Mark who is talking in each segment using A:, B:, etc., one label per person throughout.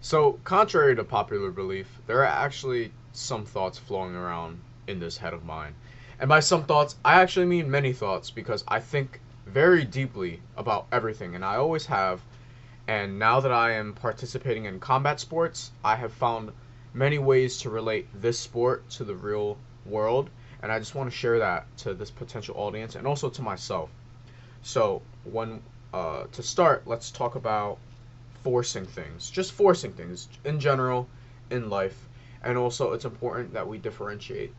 A: So, contrary to popular belief, there are actually some thoughts flowing around in this head of mine. And by some thoughts, I actually mean many thoughts because I think very deeply about everything, and I always have. And now that I am participating in combat sports, I have found many ways to relate this sport to the real world, and I just want to share that to this potential audience and also to myself. So, when to start, let's talk about forcing things, just forcing things in general in life. And also, it's important that we differentiate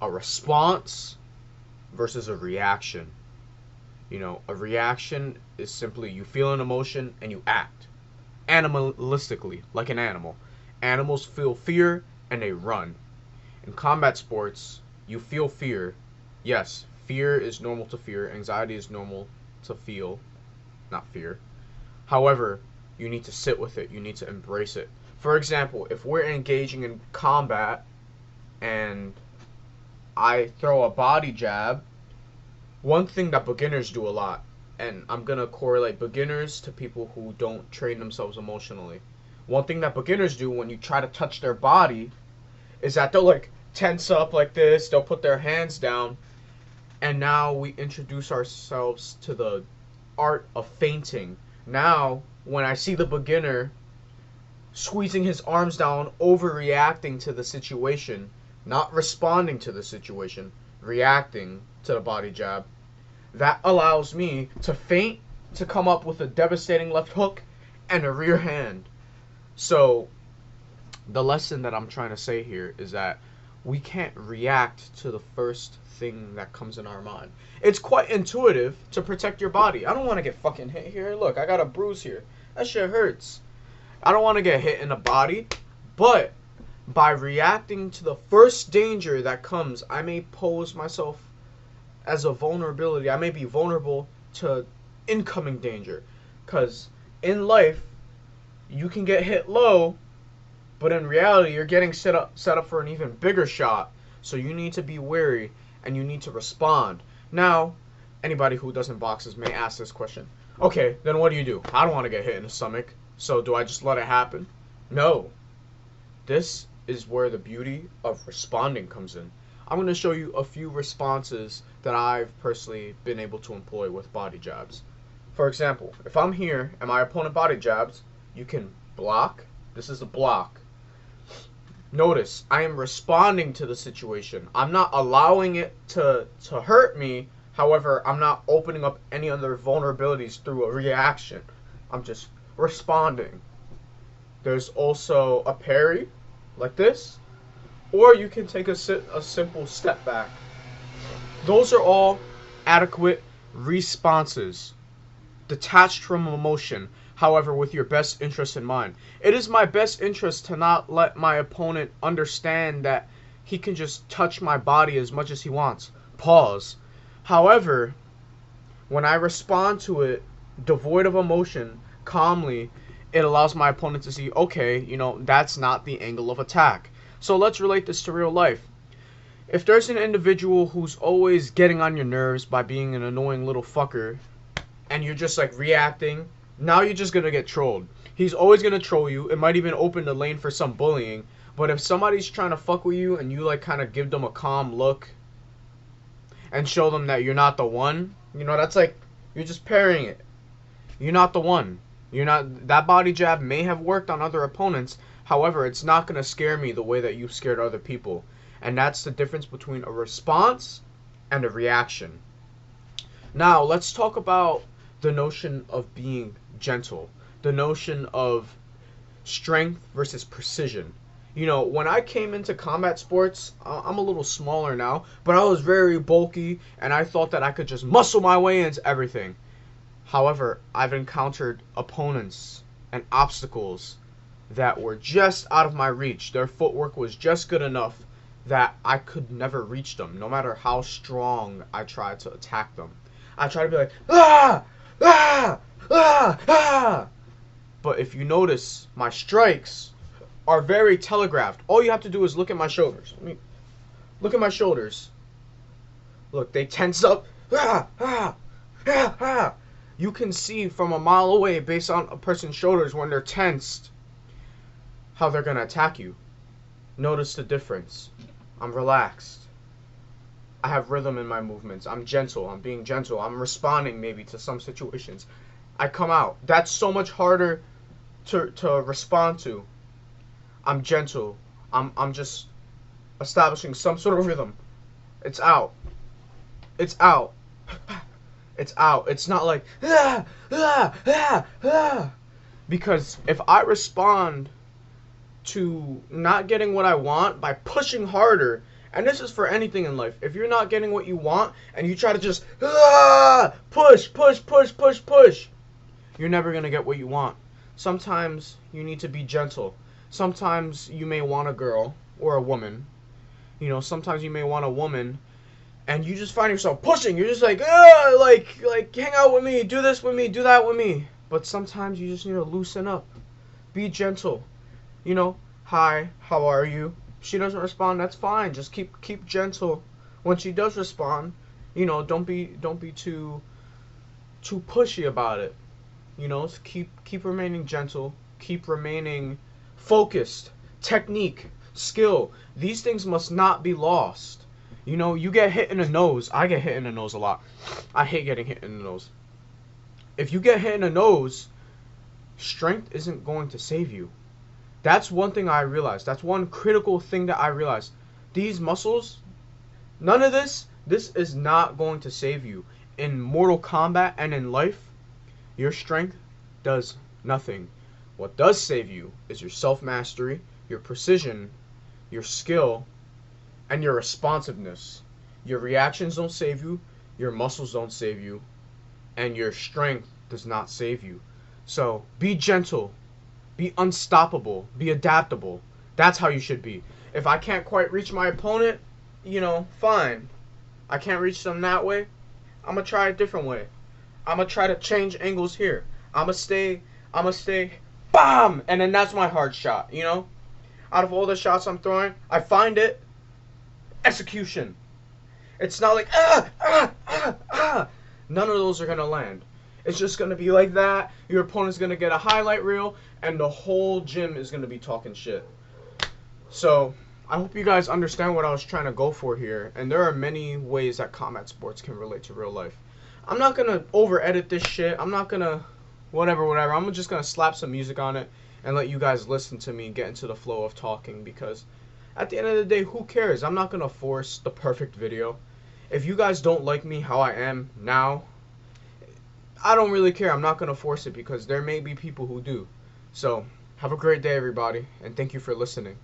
A: a response versus a reaction. A reaction is simply you feel an emotion and you act animalistically, like an animal. Animals feel fear and they run. In combat sports, you feel fear. Yes, fear is normal to fear, anxiety is normal to feel, not fear. However, you need to sit with it. You need to embrace it. For example, if we're engaging in combat and I throw a body jab, one thing that beginners do a lot, and I'm going to correlate beginners to people who don't train themselves emotionally. One thing that beginners do when you try to touch their body is that they'll like tense up like this, they'll put their hands down, and now we introduce ourselves to the art of feinting. Now, when I see the beginner squeezing his arms down, overreacting to the situation, not responding to the situation, reacting to the body jab, that allows me to feint, to come up with a devastating left hook and a rear hand. So, the lesson that I'm trying to say here is that we can't react to the first thing that comes in our mind. It's quite intuitive to protect your body. I don't want to get fucking hit here. Look, I got a bruise here. That shit hurts. I don't want to get hit in the body, but by reacting to the first danger that comes, I may pose myself as a vulnerability. I may be vulnerable to incoming danger. Because in life, you can get hit low, but in reality, you're getting set up for an even bigger shot. So you need to be wary and you need to respond. Now, anybody who doesn't boxes may ask this question. Okay, then what do? I don't want to get hit in the stomach. So do I just let it happen? No. This is where the beauty of responding comes in. I'm going to show you a few responses that I've personally been able to employ with body jabs. For example, if I'm here and my opponent body jabs, you can block. This is a block. Notice, I am responding to the situation. I'm not allowing it to hurt me. However, I'm not opening up any other vulnerabilities through a reaction. I'm just responding. There's also a parry, like this. Or you can take a simple step back. Those are all adequate responses, detached from emotion, however, with your best interest in mind. It is my best interest to not let my opponent understand that he can just touch my body as much as he wants. Pause. However, when I respond to it devoid of emotion, calmly, it allows my opponent to see, okay, that's not the angle of attack. So let's relate this to real life. If there's an individual who's always getting on your nerves by being an annoying little fucker, and you're just like reacting, now you're just gonna get trolled. He's always gonna troll you. It might even open the lane for some bullying. But if somebody's trying to fuck with you and you like kind of give them a calm look and show them that you're not the one, that's like you're just parrying it. You're not the one. You're not. That body jab may have worked on other opponents. However, it's not gonna scare me the way that you've scared other people. And that's the difference between a response and a reaction. Now, let's talk about the notion of being gentle, the notion of strength versus precision. When I came into combat sports, I'm a little smaller now, but I was very bulky and I thought that I could just muscle my way into everything. However, I've encountered opponents and obstacles that were just out of my reach. Their footwork was just good enough that I could never reach them, no matter how strong I tried to attack them. I tried to be like, ah, ah, ah, ah. But if you notice, my strikes are very telegraphed. All you have to do is look at my shoulders. Look at my shoulders. Look, they tense up. Ah, ah, ah, ah. You can see from a mile away, based on a person's shoulders, when they're tensed. how they're gonna attack you. Notice the difference. I'm relaxed. I have rhythm in my movements. I'm gentle. I'm being gentle. I'm responding maybe to some situations. I come out. That's so much harder to respond to. I'm gentle. I'm just establishing some sort of rhythm. It's out. It's out. It's out. It's not like because if I respond to not getting what I want by pushing harder, and this is for anything in life. If you're not getting what you want and you try to just push, you're never going to get what you want. Sometimes you need to be gentle. Sometimes you may want a girl or a woman. You know, sometimes you may want a woman and you just find yourself pushing. You're just like hang out with me, do this with me, do that with me. But sometimes you just need to loosen up. Be gentle. You know, hi, how are you? She doesn't respond, that's fine. Just keep gentle. When she does respond, you know, don't be too pushy about it. You know, so keep remaining gentle, keep remaining focused. Technique, skill, these things must not be lost. You know, you get hit in the nose. I get hit in the nose a lot. I hate getting hit in the nose. If you get hit in the nose, strength isn't going to save you. That's one thing I realized. That's one critical thing that I realized. These muscles, none of this is not going to save you. In Mortal Kombat and in life, your strength does nothing. What does save you is your self-mastery, your precision, your skill, and your responsiveness. Your reactions don't save you, your muscles don't save you, and your strength does not save you. So be gentle. Be unstoppable. Be adaptable. That's how you should be. If I can't quite reach my opponent, you know, fine. I can't reach them that way. I'm going to try a different way. I'm going to try to change angles here. I'm going to stay, BAM! And then that's my hard shot, you know? Out of all the shots I'm throwing, I find it, execution. It's not like, None of those are going to land. It's just going to be like that. Your opponent's going to get a highlight reel, and the whole gym is going to be talking shit. So, I hope you guys understand what I was trying to go for here. And there are many ways that combat sports can relate to real life. I'm not going to over-edit this shit. I'm not going to whatever. I'm just going to slap some music on it and let you guys listen to me get into the flow of talking. Because at the end of the day, who cares? I'm not going to force the perfect video. If you guys don't like me how I am now, I don't really care. I'm not going to force it because there may be people who do. So, have a great day, everybody, and thank you for listening.